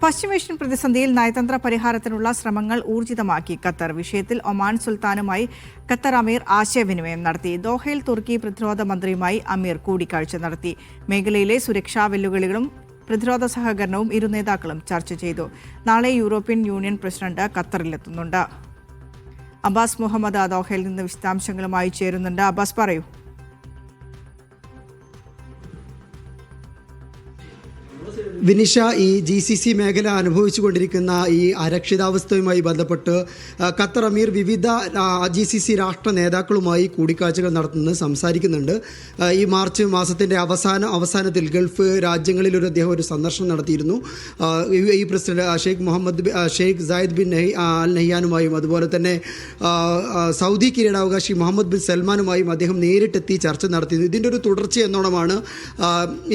പശ്ചിമേഷ്യൻ പ്രതിസന്ധിയിൽ നയതന്ത്ര പരിഹാരത്തിനുള്ള ശ്രമങ്ങൾ ഊർജിതമാക്കി ഖത്തർ. വിഷയത്തിൽ ഒമാൻ സുൽത്താനുമായി ഖത്തർ അമീർ ആശയവിനിമയം നടത്തി. ദോഹയിൽ തുർക്കി പ്രതിരോധ മന്ത്രിയുമായി അമീർ കൂടിക്കാഴ്ച നടത്തി. മേഖലയിലെ സുരക്ഷാ വെല്ലുവിളികളും പ്രതിരോധ സഹകരണവും ഇരു നേതാക്കളും ചർച്ച ചെയ്തു. നാളെ യൂറോപ്യൻ യൂണിയൻ പ്രസിഡന്റ് ഖത്തറിലെത്തുന്നുണ്ട്. അബ്ബാസ് മുഹമ്മദ് ദോഹയിൽ നിന്ന് വിശദാംശങ്ങളുമായി ചേരുന്നുണ്ട്. അബ്ബാസ്, പറയൂ. വിനിഷ, ഈ GCC മേഖല അനുഭവിച്ചുകൊണ്ടിരിക്കുന്ന ഈ അരക്ഷിതാവസ്ഥയുമായി ബന്ധപ്പെട്ട് ഖത്തർ അമീർ വിവിധ GCC രാഷ്ട്ര നേതാക്കളുമായി കൂടിക്കാഴ്ചകൾ നടത്തുന്നത് സംസാരിക്കുന്നുണ്ട്. ഈ മാർച്ച് മാസത്തിൻ്റെ അവസാനത്തിൽ ഗൾഫ് രാജ്യങ്ങളിൽ അദ്ദേഹം ഒരു സന്ദർശനം നടത്തിയിരുന്നു. UAE president Sheikh Zayed bin Al നഹ്യാനുമായും അതുപോലെ തന്നെ സൗദി കിരീടാവകാശി മുഹമ്മദ് ബിൻ സൽമാനുമായും അദ്ദേഹം നേരിട്ടെത്തി ചർച്ച നടത്തിയിരുന്നു. ഇതിൻ്റെ ഒരു തുടർച്ച എന്നോണമാണ്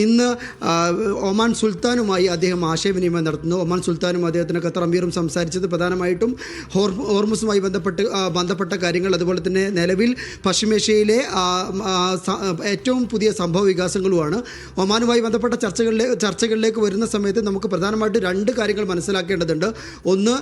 ഇന്ന് ഒമാൻ സുൽത്താനുമായി അദ്ദേഹം ആശയവിനിമയം നടത്തുന്നു. ഒമാൻ സുൽത്താനും അദ്ദേഹത്തിന് ഖത്തർ അമീറും സംസാരിച്ചത് പ്രധാനമായിട്ടും ഹോർമുസുമായി ബന്ധപ്പെട്ട കാര്യങ്ങൾ, അതുപോലെ തന്നെ നിലവിൽ പശ്ചിമേഷ്യയിലെ ഏറ്റവും പുതിയ സംഭവ വികാസങ്ങളുമാണ്. ഒമാനുമായി ബന്ധപ്പെട്ട ചർച്ചകളിലേക്ക് വരുന്ന സമയത്ത് നമുക്ക് പ്രധാനമായിട്ട് രണ്ട് കാര്യങ്ങൾ മനസ്സിലാക്കേണ്ടതുണ്ട്. ഒന്ന്,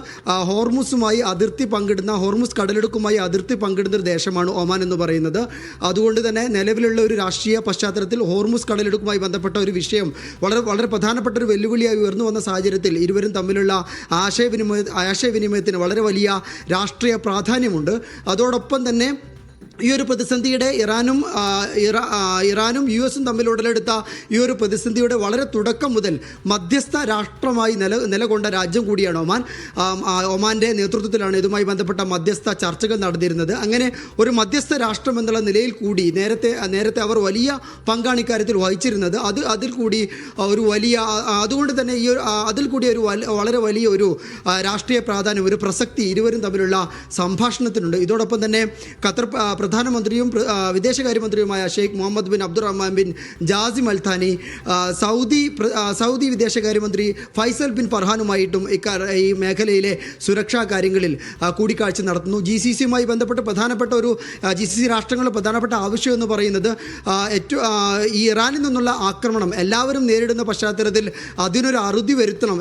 ഹോർമുസുമായി അതിർത്തി പങ്കിടുന്ന, ഹോർമുസ് കടലിടുക്കുമായി അതിർത്തി പങ്കിടുന്ന ഒരു ദേശമാണ് ഒമാൻ എന്ന് പറയുന്നത്. അതുകൊണ്ട് തന്നെ നിലവിലുള്ള ഒരു രാഷ്ട്രീയ പശ്ചാത്തലത്തിൽ ഹോർമുസ് കടലിടുക്കുമായി ബന്ധപ്പെട്ട ഒരു വിഷയം വളരെ പ്രധാനപ്പെട്ട ഒരു വെല്ലുവിളിയായി ഉയർന്നു വന്ന സാഹചര്യത്തിൽ ഇരുവരും തമ്മിലുള്ള ആശയവിനിമയത്തിന് വളരെ വലിയ രാഷ്ട്രീയ പ്രാധാന്യമുണ്ട്. അതോടൊപ്പം തന്നെ ഈ ഒരു പ്രതിസന്ധിയുടെ ഇറാനും US തമ്മിൽ ഉടലെടുത്ത ഈ ഒരു പ്രതിസന്ധിയുടെ വളരെ തുടക്കം മുതൽ മധ്യസ്ഥ രാഷ്ട്രമായി നിലകൊണ്ട രാജ്യം കൂടിയാണ് ഒമാൻ. ഒമാൻ്റെ നേതൃത്വത്തിലാണ് ഇതുമായി ബന്ധപ്പെട്ട മധ്യസ്ഥ ചർച്ചകൾ നടന്നിരുന്നത്. അങ്ങനെ ഒരു മധ്യസ്ഥ രാഷ്ട്രം എന്നുള്ള നിലയിൽ കൂടി നേരത്തെ അവർ വലിയ പങ്കാളിക്കാര്യത്തിൽ വഹിച്ചിരുന്നത്. അതിൽ കൂടി ഒരു വലിയ, അതുകൊണ്ട് തന്നെ അതിൽ കൂടി ഒരു വളരെ വലിയ ഒരു രാഷ്ട്രീയ പ്രാധാന്യം, ഒരു പ്രസക്തി ഇരുവരും തമ്മിലുള്ള സംഭാഷണത്തിനുണ്ട്. ഇതോടൊപ്പം തന്നെ ഖത്തർ പ്രധാനമന്ത്രിയും വിദേശകാര്യമന്ത്രിയുമായ Sheikh Mohammed bin Abdulrahman bin Jassim Al Thani Saudi വിദേശകാര്യമന്ത്രി ഫൈസൽ ബിൻ ഫർഹാനുമായിട്ടും ഈ മേഖലയിലെ സുരക്ഷാ കാര്യങ്ങളിൽ കൂടിക്കാഴ്ച നടത്തുന്നു. GCCയുമായി ബന്ധപ്പെട്ട് പ്രധാനപ്പെട്ട ഒരു GCC രാഷ്ട്രങ്ങളുടെ പ്രധാനപ്പെട്ട ആവശ്യം എന്ന് പറയുന്നത് ഈ ഇറാനിൽ നിന്നുള്ള ആക്രമണം എല്ലാവരും നേരിടുന്ന പശ്ചാത്തലത്തിൽ അതിനൊരു അറുതി വരുത്തണം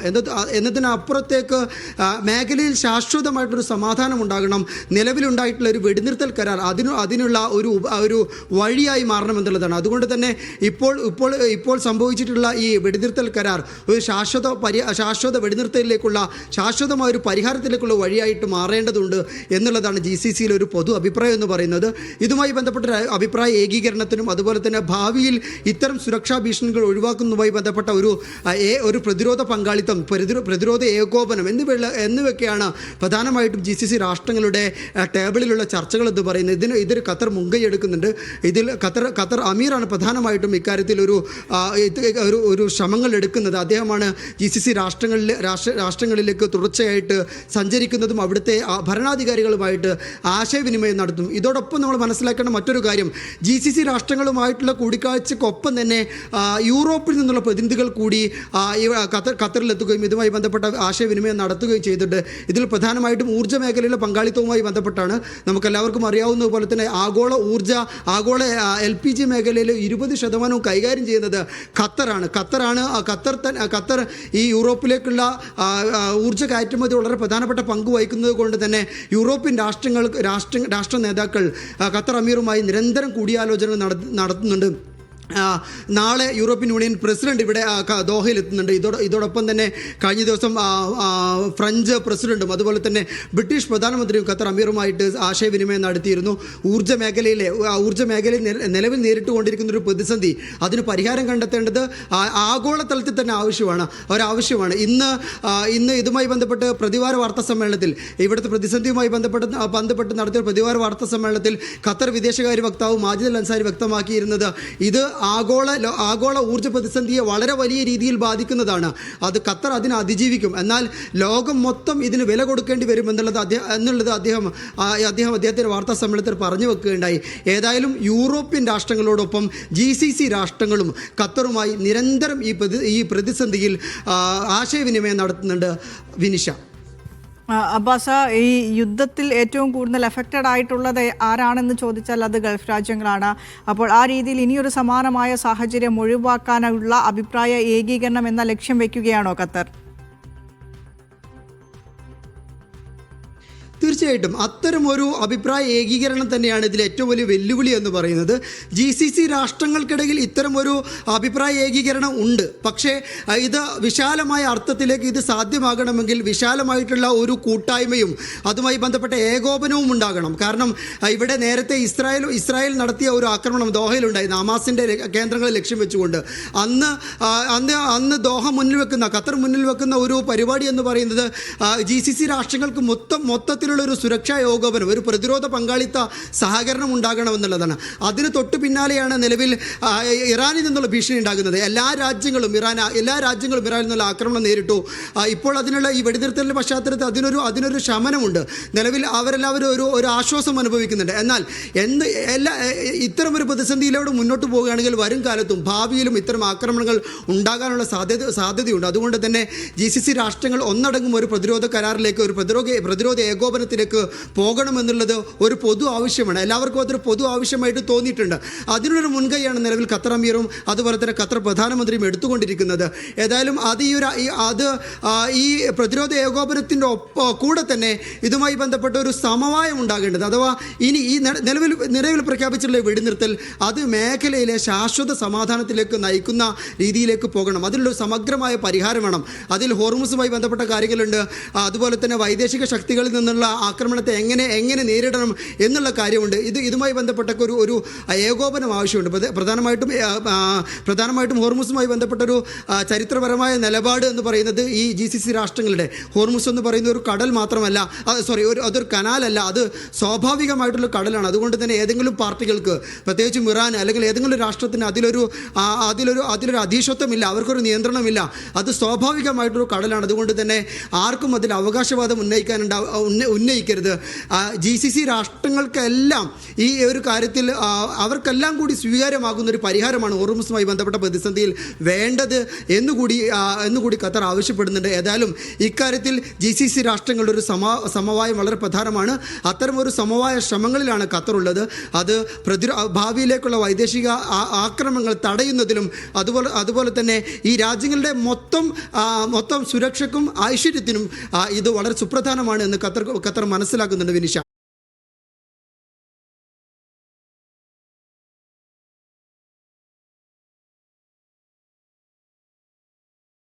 എന്നതിനപ്പുറത്തേക്ക് മേഖലയിൽ ശാശ്വതമായിട്ടൊരു സമാധാനം ഉണ്ടാകണം. നിലവിലുണ്ടായിട്ടുള്ള ഒരു വെടിനിർത്തൽ കരാർ അതിനുള്ള ഒരു വഴിയായി മാറണമെന്നുള്ളതാണ്. അതുകൊണ്ട് തന്നെ ഇപ്പോൾ സംഭവിച്ചിട്ടുള്ള ഈ വെടിനിർത്തൽ കരാർ ഒരു ശാശ്വത വെടിനിർത്തലിലേക്കുള്ള ശാശ്വതമായ ഒരു പരിഹാരത്തിലേക്കുള്ള വഴിയായിട്ട് മാറേണ്ടതുണ്ട് എന്നുള്ളതാണ് GCCയിലെ ഒരു പൊതു അഭിപ്രായം എന്ന് പറയുന്നത്. ഇതുമായി ബന്ധപ്പെട്ട അഭിപ്രായ ഏകീകരണത്തിനും അതുപോലെ തന്നെ ഭാവിയിൽ ഇത്തരം സുരക്ഷാ ഭീഷണികൾ ഒഴിവാക്കുന്നതുമായി ബന്ധപ്പെട്ട ഒരു പ്രതിരോധ പങ്കാളിത്തം, പ്രതിരോധ ഏകോപനം എന്നിവയൊക്കെയാണ് പ്രധാനമായിട്ടും GCC രാഷ്ട്രങ്ങളുടെ ടേബിളിലുള്ള ചർച്ചകൾ എന്ന് പറയുന്നത്. ഇതിൽ ഖത്തർ മുൻകൈ എടുക്കുന്നുണ്ട്. ഇതിൽ ഖത്തർ അമീറാണ് പ്രധാനമായിട്ടും ഇക്കാര്യത്തിൽ ഒരു ശ്രമങ്ങൾ എടുക്കുന്നത്. അദ്ദേഹമാണ് GCC രാഷ്ട്രങ്ങളിലേക്ക് തുടർച്ചയായിട്ട് സഞ്ചരിക്കുന്നതും അവിടുത്തെ ഭരണാധികാരികളുമായിട്ട് ആശയവിനിമയം നടത്തും. ഇതോടൊപ്പം നമ്മൾ മനസ്സിലാക്കേണ്ട മറ്റൊരു കാര്യം, GCC രാഷ്ട്രങ്ങളുമായിട്ടുള്ള കൂടിക്കാഴ്ചക്കൊപ്പം തന്നെ യൂറോപ്പിൽ നിന്നുള്ള പ്രതിനിധികൾ കൂടി ഖത്തറിലെത്തുകയും ഇതുമായി ബന്ധപ്പെട്ട ആശയവിനിമയം നടത്തുകയും ചെയ്തിട്ടുണ്ട്. ഇതിൽ പ്രധാനമായിട്ടും ഊർജ്ജ മേഖലയിലെ പങ്കാളിത്തവുമായി ബന്ധപ്പെട്ടാണ്. നമുക്കെല്ലാവർക്കും അറിയാവുന്ന പോലെ തന്നെ ആഗോള LPG മേഖലയിൽ 20% കൈകാര്യം ചെയ്യുന്നത് ഖത്തറാണ്. ഖത്തർ ഈ യൂറോപ്പിലേക്കുള്ള ഊർജ്ജ കയറ്റുമതി വളരെ പ്രധാനപ്പെട്ട പങ്ക് വഹിക്കുന്നത് കൊണ്ട് തന്നെ യൂറോപ്യൻ രാഷ്ട്ര നേതാക്കൾ ഖത്തർ അമീറുമായി നിരന്തരം കൂടിയാലോചനകൾ നടത്തുന്നുണ്ട്. നാളെ യൂറോപ്യൻ യൂണിയൻ പ്രസിഡന്റ് ഇവിടെ ദോഹയിൽ എത്തുന്നുണ്ട്. ഇതോടൊപ്പം തന്നെ കഴിഞ്ഞ ദിവസം ഫ്രഞ്ച് പ്രസിഡന്റും അതുപോലെ തന്നെ ബ്രിട്ടീഷ് പ്രധാനമന്ത്രിയും ഖത്തർ അമീറുമായിട്ട് ആശയവിനിമയം നടത്തിയിരുന്നു. ഊർജ്ജ മേഖലയിൽ നിലവിൽ നേരിട്ടുകൊണ്ടിരിക്കുന്ന ഒരു പ്രതിസന്ധി, അതിന് പരിഹാരം കണ്ടെത്തേണ്ടത് ആഗോളതലത്തിൽ തന്നെ ആവശ്യമാണ്. ഇന്ന് ഇതുമായി ബന്ധപ്പെട്ട് പ്രതിവാര വാർത്താ സമ്മേളനത്തിൽ, ഇവിടുത്തെ പ്രതിസന്ധിയുമായി ബന്ധപ്പെട്ട് നടത്തിയ പ്രതിവാര വാർത്താ സമ്മേളനത്തിൽ ഖത്തർ വിദേശകാര്യ വക്താവ് മാജിദ് അൽ അൻസാരി വ്യക്തമാക്കിയിരുന്നത് ഇത് ആഗോള ഊർജ്ജ പ്രതിസന്ധിയെ വളരെ വലിയ രീതിയിൽ ബാധിക്കുന്നതാണ്. ഖത്തർ അതിനെ അതിജീവിക്കും, എന്നാൽ ലോകം മൊത്തം ഇതിന് വില കൊടുക്കേണ്ടി വരും എന്നുള്ളത് അദ്ദേഹത്തിൻ്റെ വാർത്താ സമ്മേളനത്തിൽ പറഞ്ഞു വെക്കുകയുണ്ടായി. ഏതായാലും യൂറോപ്യൻ രാഷ്ട്രങ്ങളോടൊപ്പം GCC രാഷ്ട്രങ്ങളും ഖത്തറുമായി നിരന്തരം ഈ പ്രതിസന്ധിയിൽ ആശയവിനിമയം നടത്തുന്നുണ്ട്. വിനിഷ, അബ്ബാസ, ഈ യുദ്ധത്തിൽ ഏറ്റവും കൂടുതൽ എഫക്റ്റഡ് ആയിട്ടുള്ളത് ആരാണെന്ന് ചോദിച്ചാൽ അത് ഗൾഫ് രാജ്യങ്ങളാണ്. അപ്പോൾ ആ രീതിയിൽ ഇനിയൊരു സമാനമായ സാഹചര്യം ഒഴിവാക്കാനുള്ള അഭിപ്രായ ഏകീകരണം എന്ന ലക്ഷ്യം വയ്ക്കുകയാണോ ഖത്തർ? തീർച്ചയായിട്ടും അത്തരമൊരു അഭിപ്രായ ഏകീകരണം തന്നെയാണ് ഇതിൽ ഏറ്റവും വലിയ വെല്ലുവിളി എന്ന് പറയുന്നത്. GCC രാഷ്ട്രങ്ങൾക്കിടയിൽ ഇത്തരമൊരു അഭിപ്രായ ഏകീകരണം ഉണ്ട്. പക്ഷേ ഇത് വിശാലമായ അർത്ഥത്തിലേക്ക് ഇത് സാധ്യമാകണമെങ്കിൽ വിശാലമായിട്ടുള്ള ഒരു കൂട്ടായ്മയും അതുമായി ബന്ധപ്പെട്ട ഏകോപനവും ഉണ്ടാകണം. കാരണം ഇവിടെ നേരത്തെ ഇസ്രായേൽ നടത്തിയ ഒരു ആക്രമണം ദോഹയിലുണ്ടായിരുന്നു, ഹമാസിൻ്റെ കേന്ദ്രങ്ങളെ ലക്ഷ്യം വെച്ചുകൊണ്ട്. അന്ന് ദോഹ മുന്നിൽ വെക്കുന്ന, ഖത്തർ മുന്നിൽ വെക്കുന്ന ഒരു പരിപാടി എന്ന് പറയുന്നത് GCC രാഷ്ട്രങ്ങൾക്ക് മൊത്തത്തിലുള്ള ഒരു സുരക്ഷാ ഏകോപനം, ഒരു പ്രതിരോധ പങ്കാളിത്ത സഹകരണം ഉണ്ടാകണമെന്നുള്ളതാണ്. അതിന് തൊട്ട് പിന്നാലെയാണ് നിലവിൽ ഇറാനിൽ നിന്നുള്ള ഭീഷണി ഉണ്ടാകുന്നത്. എല്ലാ രാജ്യങ്ങളും ഇറാനിൽ നിന്നുള്ള ആക്രമണം നേരിട്ടു. ഇപ്പോൾ അതിനുള്ള ഈ വെടിനിർത്തലിൻ്റെ പശ്ചാത്തലത്തിൽ അതിനൊരു ശമനമുണ്ട്. നിലവിൽ അവരെല്ലാവരും ഒരു ആശ്വാസം അനുഭവിക്കുന്നുണ്ട്. എന്നാൽ ഇത്തരമൊരു പ്രതിസന്ധിയിലൂടെ മുന്നോട്ട് പോവുകയാണെങ്കിൽ വരും കാലത്തും ഭാവിയിലും ഇത്തരം ആക്രമണങ്ങൾ ഉണ്ടാകാനുള്ള സാധ്യതയുണ്ട്. അതുകൊണ്ട് തന്നെ GCC രാഷ്ട്രങ്ങൾ ഒന്നടങ്കം ഒരു പ്രതിരോധ കരാറിലേക്ക്, ഒരു പ്രതിരോധ ഏകോപനത്തിലേക്ക് പോകണമെന്നുള്ളത് ഒരു പൊതു ആവശ്യമാണ്. എല്ലാവർക്കും അതൊരു പൊതു ആവശ്യമായിട്ട് തോന്നിയിട്ടുണ്ട്. അതിനുള്ളൊരു മുൻകൈയാണ് നിലവിൽ ഖത്തർ അമീറും അതുപോലെ തന്നെ ഖത്തർ പ്രധാനമന്ത്രിയും എടുത്തുകൊണ്ടിരിക്കുന്നത്. ഏതായാലും ഈ പ്രതിരോധ ഏകോപനത്തിൻ്റെ കൂടെ തന്നെ ഇതുമായി ബന്ധപ്പെട്ട ഒരു സമവായം ഉണ്ടാകേണ്ടത്, അഥവാ ഇനി ഈ നിലവിൽ പ്രഖ്യാപിച്ചിട്ടുള്ള വെടിനിർത്തൽ അത് മേഖലയിലെ ശാശ്വത സമാധാനത്തിലേക്ക് നയിക്കുന്ന രീതിയിലേക്ക് പോകണം. അതിനുള്ള സമഗ്രമായ പരിഹാരം വേണം. അതിൽ ഹോർമുസുമായി ബന്ധപ്പെട്ട കാര്യങ്ങളുണ്ട്. അതുപോലെ തന്നെ വൈദേശിക ശക്തികളിൽ നിന്നുള്ള ആക്രമണത്തെ എങ്ങനെ നേരിടണം എന്നുള്ള കാര്യമുണ്ട്. ഇതുമായി ബന്ധപ്പെട്ട ഒരു ഏകോപനം ആവശ്യമുണ്ട്. പ്രധാനമായിട്ടും ഹോർമുസുമായി ബന്ധപ്പെട്ടൊരു ചരിത്രപരമായ നിലപാട് എന്ന് പറയുന്നത് ഈ GCC രാഷ്ട്രങ്ങളുടെ, ഹോർമുസ് എന്ന് പറയുന്ന ഒരു കടൽ മാത്രമല്ല, അതൊരു കനാലല്ല, അത് സ്വാഭാവികമായിട്ടുള്ള കടലാണ്. അതുകൊണ്ട് തന്നെ ഏതെങ്കിലും പാർട്ടികൾക്ക്, പ്രത്യേകിച്ചും ഇറാൻ അല്ലെങ്കിൽ ഏതെങ്കിലും രാഷ്ട്രത്തിന് അതിലൊരു അധീശത്വമില്ല, അവർക്കൊരു നിയന്ത്രണമില്ല. അത് സ്വാഭാവികമായിട്ടൊരു കടലാണ്. അതുകൊണ്ട് തന്നെ ആർക്കും അതിൽ അവകാശവാദം ഉന്നയിക്കരുത്. GCC രാഷ്ട്രങ്ങൾക്കെല്ലാം ഈ ഒരു കാര്യത്തിൽ അവർക്കെല്ലാം കൂടി സ്വീകാര്യമാകുന്ന ഒരു പരിഹാരമാണ് ഹോർമുസുമായി ബന്ധപ്പെട്ട പ്രതിസന്ധിയിൽ വേണ്ടത് എന്നുകൂടി ഖത്തർ ആവശ്യപ്പെടുന്നുണ്ട്. ഏതായാലും ഇക്കാര്യത്തിൽ GCC രാഷ്ട്രങ്ങളുടെ ഒരു സമവായം വളരെ പ്രധാനമാണ്. അത്തരമൊരു സമവായ ശ്രമങ്ങളിലാണ് ഖത്തർ ഉള്ളത്. അത് ഭാവിയിലേക്കുള്ള വൈദേശിക ആക്രമണങ്ങൾ തടയുന്നതിലും അതുപോലെ തന്നെ ഈ രാജ്യങ്ങളുടെ മൊത്തം സുരക്ഷയ്ക്കും ഐശ്വര്യത്തിനും ഇത് വളരെ സുപ്രധാനമാണ് എന്ന് ഖത്തർ മനസ്സിലാക്കുന്നുണ്ട്. വിനിഷ.